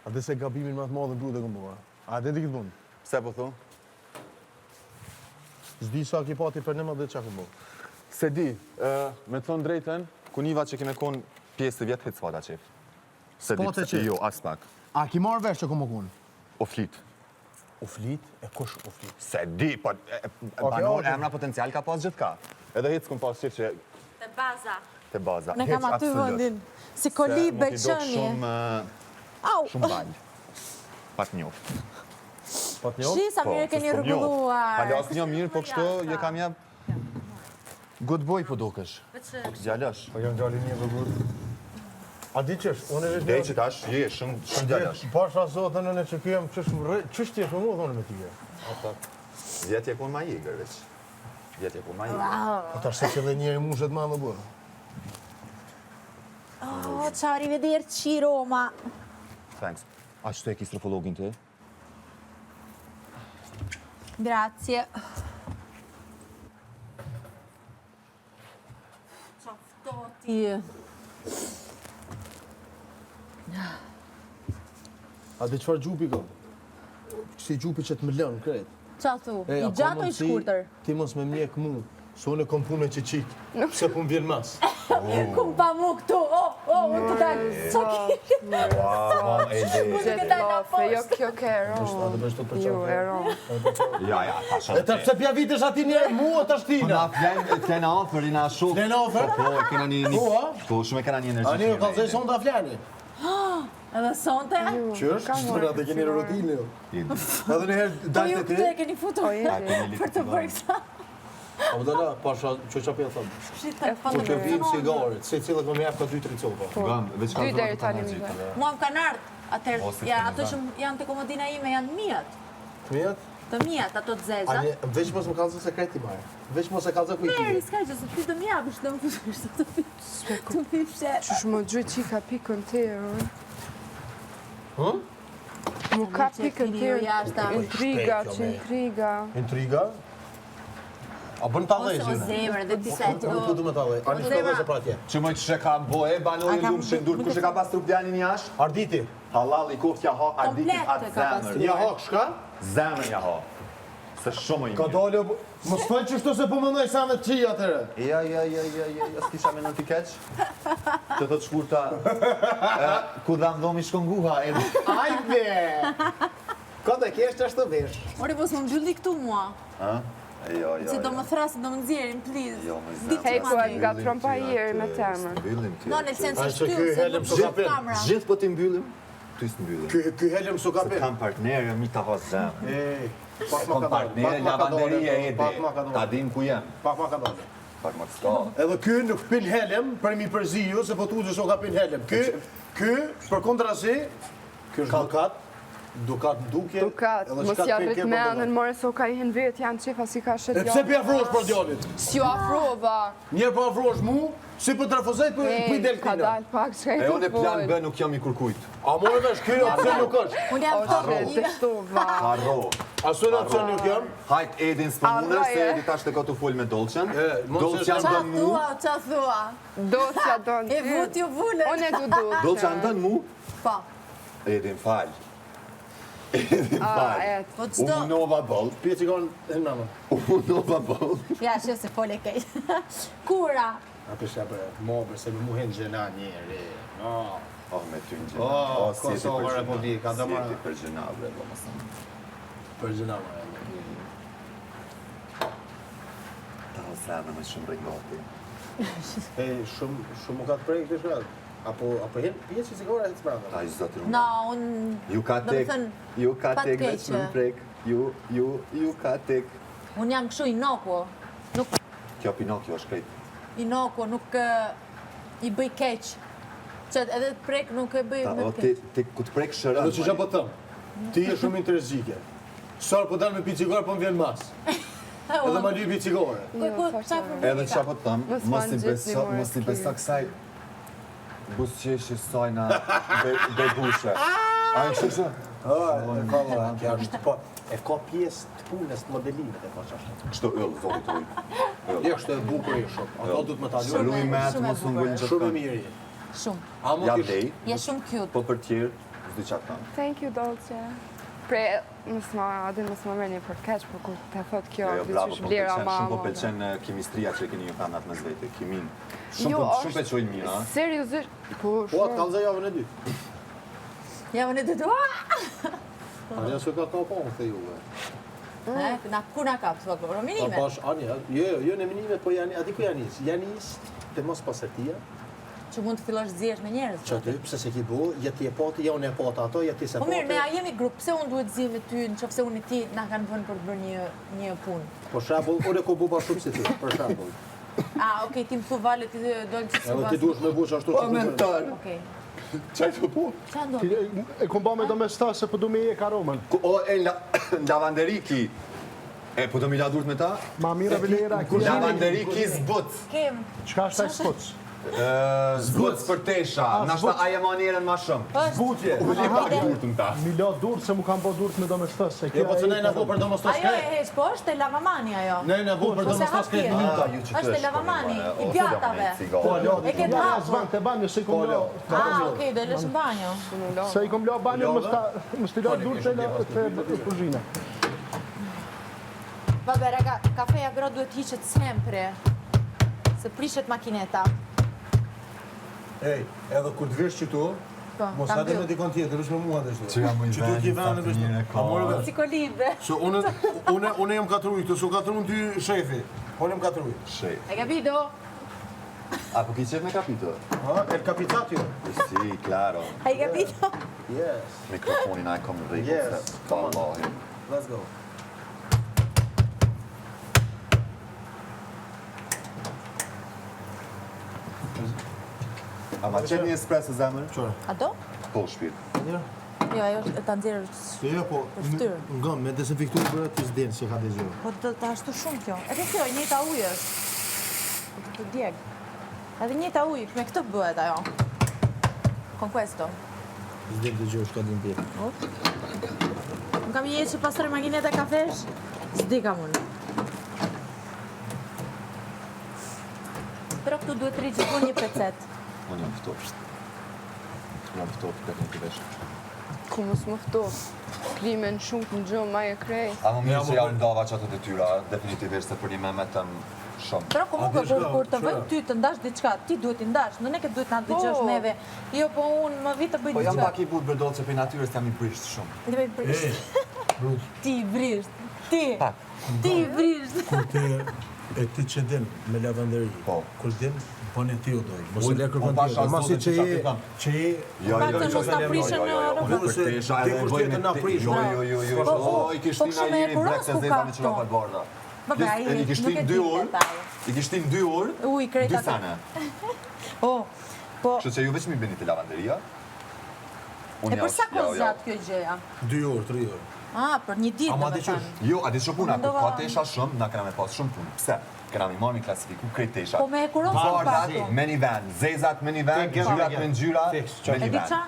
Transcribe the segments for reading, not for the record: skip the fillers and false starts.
Atë se gabimin më të madh në duhet e këmë bërë. A dhe këtë punë? Pse po thu? S'di sa ki pati për nëma dhe qa këmë bërë. Se di, me të thonë drejten, kuniva që kime konë pjesë të vjetë hitë s'pata qef. S'pata qef? Jo, as pak. A ki marrë vesh që këmë konë? O flit. O flit? E kush o flit? Se di, po banon emra potencial ka pas gjithka. Edhe hitë s'kum pas qef që... Te baza. Te baza. Ne kam aty vëndin. Si kolibe qënje. Shumë balj. Pat njoft. Pat njoft? Shi sa mirë keni rrugulluar. Pale as një mirë, po kështu je kam jep. Good boy po dukesh. Djalash. Po jam gjali një vëgur. A di qësh? Unë e Dej që tash, je shumë djalash. Pasha zotën në që këjem qësh tje shumë u thonë me tije? Vjetë je kun ma jegër, veç. Vjetë je kun ma jegër. Po tash se që dhe njeri mushet ma dhe bërë. Oh, ciao, arrivederci Roma. Thanks. A që të e ki strofologin të? Grazie. Ciao, Toti. A di qëfar gjupi ka? Si gjupi që të më lënë, krejt. Qa thu? I gjatë o i shkurtër? Ti mos me mjek mu, se unë e kom punë që qikë, se pun vjen mas. Kum pa mu këtu, unë të dalë, qa ki? Unë të dalë në poshtë. Jo, kjo ke Jo, Ja, pasha. E të pse pja vitesh ati njerë, mu o të shtina? Na flena ofër, i na shuk. Flena ofër? Po, e kena një... Po, shumë e kena një energi. A një ka zej son të flani? Edhe sonte? Qësh? Shtë atë keni rutinë jo. Edhe njëherë Po dalë ju të ti? këtë e keni futur për të bërë kësa. A më dala, pasha, që qa pja thëmë? Shita, Po që vim cigaret, se cilë këmë jep ka 2-3 copa. Gam, veç ka 2 deri tani mi ve. Mua më kanë ardhë, atëherë, ja, ato që janë të komodina ime janë mijat. Mijat? Të mijat, ato të zeza. Veç mos më kalëzë sekreti marë. Veç mos e kalëzë ku i Meri, tije. s'ka që se ty të mjabësh të më fushësh, të pi fshet. Qysh më gjoj qika pikën të erë. Hë? Mu ka pikën të erë. Intriga, që intriga. Intriga? A bën talej Ose o zhjene? zemër, dhe disa Unë të du me talej. A një shpedhe se pra tje? Që më që ka bohe, banoj lumë shëndur, kush e ka pas trup djanin jash? Arditi? Halal i koft ja ha, arditin Komplet atë e ka pas zemër. Ja hak, shka? Zemër ja ha. Se shumë i Ka mirë. dole... Mos fëllë që shto se po më nëjë sa në të qia atëre. Ja, s'kisha me në t'i keq. Që të shkurta, ku dha ndhomi shkon guha, edhe. Ajde! Ka dhe kesh që ashtë të vesh. Ori, po s'më mbylli këtu mua. Jo. Si do më thrasë, do më nxjerin, please. Jo, me Dik zemër. Hej, ku e madhe. nga trompa i erë me temën. Mbyllim ty. No, në sen se Ai, që shtyllë, ky se helem nuk s'u ka shtyllë pen. kamera. Gjithë po t'i mbyllim, ty s'mbyllim. Ky helem s'u ka Se pen. kam partnerë, mi ta has zemër. Ej, pak ma Kom ka partnerë, lavanderie e Pak ma ka Ta dole. dim ku jem. Pak ma ka dole. Pak ma t'ska. Edhe ky nuk pin helem për mi përziju, se po t'u që s'u ka pin helem. Ky, për kontra si, ky është dukat, dukat në duke. Dukat, mos ja rrit me anën more se o ka i hen vetë, janë qefa si ka shet E pse pi afrosh për djallit? Si jo afrova. Njerë po afrosh mu, si për të refuzej për i Ka delfina. dal pak që E e unë e plan B nuk jam i kurkujt. A more vesh, ky opcion nuk është. Unë jam O të shret, dështova. Harro. Asun opcion nuk jam. Hajt Edin s'pëmunër, se Edi tash të ka të full me Dolçen. Dolçen qa dën mu. thua, qa thua? Docja don E vut ju vullën. Unë e du docja. Dolçen dën mu. Po, Edin fal. Edin fal. et. po qdo... Unë nova boll. Pje që kanë e nëma. Unë nova boll. Ja, që se fole kej. Kura? A përshja për mobër, se më muhen gjena njeri. Oh, me ty në gjena. Oh, si jeti Kosova, për Republika, gjena. do Si marrë. jeti për gjena, bre, do më sëmë. Për gjena më. Ta hosena me shumë reglati. E, shumë më ka të prej këtë shkallë. Apo hen pjesë që sigora e të spranga. Ta i zotë rumë. No, unë... Ju ka Do me tek, thënë, ju ka pa tek të veç më keqe. prek. Ju ka tek. Unë jam kështu inokuo. Nuk Kjo Pinokjo është krejt. inokuo, nuk i bëj keq. Që edhe të prek nuk e bëj Ta, me o, keq. ti ku të prek shërën. Edhe që që po thëmë, ti je shumë interesike. Sar po dalë me pi cigare, po më vjen mas. Edhe ma dy pi cigare. Edhe që po të tëmë, Mos mos ma i gjithni beso, more mos i t'ki. beso kësaj busqeshi sajna begushe. A e kështë shë? Kja është po, e ka pjesë të punës të modelimit e ka qashtë. Kështë ëllë, zotit ujë. Je është e bukur e shumë, ato du të më talu. Luj me atë, shumë e mos unë bukur. gullin që Shumë e të mirë je. Shumë. A mo Ja kish... dej, Je shumë cute. po për tjerë, diçka këta. Thank you, Dolce. Pre, adin mos më merrni për keq, por kur ta thot kjo, Jo, bravo, diçka po vlera pëlqen, ma. shumë po pëlqen kimistria që keni ju kanë atë mes vete, kimin. Jo, Shumë po çojnë mirë, ha. Seriozisht, po. Po, atë kalëzë javën e dytë. Javën e dytë. Anja s'u ka po, the juve. Ku na kap, s'ka po, minime. Pash, Anja, jo në minimet, po janë, ati ku janis? Janis të mos pasetia, Që mund të fillosh zjesh me njerëz. që aty, pse se ki bu, jeti e pati, ja unë e pata ato, jeti se Po mirë, pati. ne a jemi grup, pse unë duhet zi me ty, nëse unë i ti na kanë vënë për të bërë një punë. Për shembull, unë e ku bu bashkë si ti, për shembull. Okej, ti më thu Vale, ti dojnë që Edhe ti duhesh me bu që ashtu Po që mental. Okej. Çaj të po. Qa ndodh? E kom ba me domestas se po du me je ka Roman. O e lavanderiki. E po do mi la durt me ta? Ma mira vilera. Lavanderiki zbut. Kem. Qka është taj spots? Zbut për tesha. Nashta zbut. aje manjerën ma shumë. Zbutje. U li pak durt në ta. Mi la dur se mu kam bo durt me domestas. Se Jo, po që ne në bu për domostas Ajo e kre. heq, po është e lavamani ajo. Ne në bu për Po se domostas kre hapje. minuta. Është e lavamani, i pjatave. E ke Ja, hapur. zvan të banjo, se i kom la. Okej, do e lësh në banjo. Se i kom la banjo, më sti la dur të kuzhina. Vabbè, raga, kafeja però duhet hiqet sempre. Se prishet makineta. Ej, edhe kur të vish që tu, Po, mos ta hajde me mbyll. dikon tjetër, është me mua dhe shtu. Që jam i Që tu t'je vend në njëre A morë vesh? Si kolibe. So, unë jam katruj, këtu su katruj ty shefi. Unë jam katruj. Shej. E capito? A po ki qef me kapito? Ha, el capitatio. Si, klaro. Hai capito? Yes, Mikrofonin a kom në Yes, rregull. come on. Wallahi. let's go. A ma qep një espresso zemër? Qore? A do? Po, shpirt. Ja. Jo, ajo është ta nxjerrë. Jo, po, Për shtyrë. nga me dezinfektuar bërë ti s'den se ka dëgjuar. Po të ashtu shumë kjo. Edhe kjo, njëjta ujë është. Të djeg. Edhe njëjta ujë, me këtë bëhet ajo. Con questo. S'den dëgjuar s'ka din tjetër. Më kam jetë që pasër makineta kafesh, s'di kam unë. Pero këtu duhet rri gjithmonë një pecet. Unë jam ftoft. Jam ftoft këtë në të vesh. Ku mos më ftof. Krimen shumë të në gjumë, ma e krej. A më mirë që ja u ndava që ato detyra, definitivisht se për një me tëm shumë. Pero komunque shka, kur të çfarë? vëjnë ty të ndash diçka, ti duhet i ndash, nuk e ke duhet na dëgjosh Po. neve. Jo, po unë më vit të bëj Po jam diçka. pak i butë bërdo që për natyrës jam i brisht shumë. Ti bëj brisht. Ti i brisht. Ti. Pak. Ti i brisht. Kur ti që din me lavanderi, Po. kur din, bëni ti u doj. Mos e le kërkon unë pasha tjetër. Masi zotin që që je, kam. që je, Jo, Pak të mos na prishën në unë rrugë. për Se tesha ti edhe kur bëj tjetër na prish, Jo, bravo. jo, Po, po, o, i po kishtin kështu me ajeri kuros brek se ku zeza ka me këto? qëra për borda. Vabbè, ai I nuk kishtin e 2 di orë, detaj. i kishtin 2 orë, Uj, krejta 2 sene. Oh, po. Kështu që ju veç mi bëni të lavanderia. E për sa kohë zgjat kjo gjëja? 2 orë, 3 orë. Ah, për një ditë Ama do di të që thënë. Jo, a di që puna, kur Mendova- ka tesha shumë, na kena me pas shumë punë. Pse? Kena mi marrë mi klasifiku krejt tesha. Po me e kuros Bardat, pak. minivan, zezat minivan, Te ngjyrat gjerë, me ngjyra, fix, qartë. E di minivan. qa?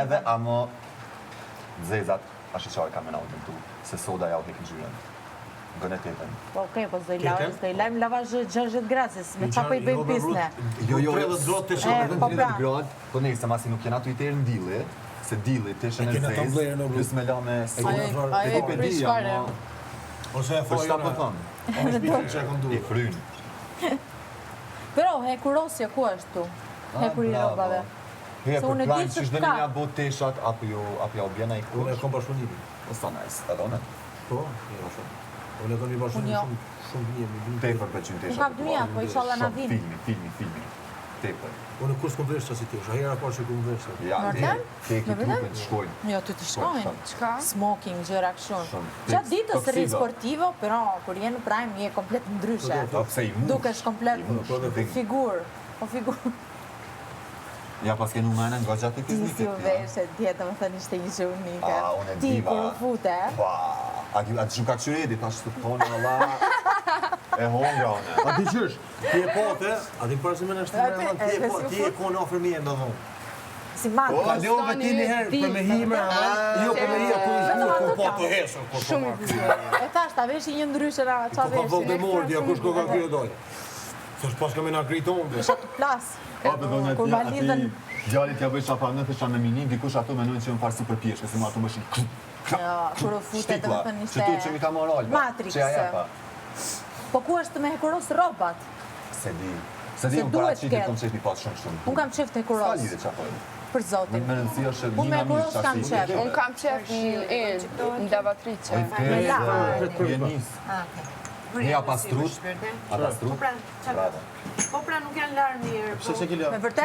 Edhe amo zezat, ashtë që ka me na u dëmtu, se soda ja u hek ngjyrën. Gënë tjetën. Po okej, po Keten? s'do i lajm lavazh 60 gradë, me çfarë po i bëjmë pisne. Jo, 30 gradë të E, shumë. po pra. grad, po nejse masi nuk jena tu i terë në dilli, se dilli teshën e kena ta zezë, mbledhur në plus me la me Ajo e e ti pe prish di, fare. ama Ose e për fojë çta po thon? Është bitë që e kam I duhet. fryn. Pero hekurosja ku është tu? Hekuri bravo. rrobave. He, Se për unë e plan di se që t'ka. shdeni nja bot teshat, apo ja u bjena i Unë e kush. kom bashkëpunimi. O sa nice, edhe one. Po, jo shumë. Unë e kom i Unë bashkëpunim jo. shumë mirë, më bim. Tepër për qynë teshat. Unë kap dëmija, po inshallah na vin. Filmi. Tepër. Unë kur s'kom vlerë që si ti, është hera parë që kom vlerë. Ja, Vërtet? te ki Me vërtet? trupin të shkojnë. Jo, ty të shkojnë. Qka? Smoking, gjëra kështu. Shumë. Gjatë ditës rri Toksido. sportivo, pero kur je në prime je komplet ndryshe. Po pse i mush? Dukesh komplet Mush. figur. Po figur. Ja, pas ke numana nga gjatë i Ti si fizikit. u veshe, djetë më thënë ishte një gjë unike. Unë e Ti diva. kur u fute, A shumë ka këshyri edhi, tash të tonë, Allah, e hongra one. A di qysh? Ti e pote, a di parë se më në shtë mërë, ti e ko në ofër mje në dhonë. si matë. Po, A love ti një herë për me hime, jo për me hime, ku po të hesër, ku po Shumë i bizarre. E thash, ta veshi një ndryshe na qa ka veshi. Voldemort, ja kush ko ka kjo doj. Të pas kam e na kriton dhe. Isha të plas. Po do në Kur ma lidhen- djalit ja bëj shapanë të shanë minin, dikush ato mendojnë që janë farsi për pjeshkë, se më ato mëshin. Jo, kur u futet dhe më thënë Që tu që mi ka moral. Matrix. Që ja japa. Po ku është me hekuros rrobat? Se di. Se di Se unë duhet paraqitit ketë. kom qefi pas shumë. Unë kam qef të Ska hekuros, lidhe që apo. për zotin. Më rëndësi është Unë me një mirë hekuros kam qef. Unë kam qef në lavatrice. Je nis. Ja pastrut. A pastrut? Po pra, nuk janë larë mirë. Pse se kila? Me vërtet?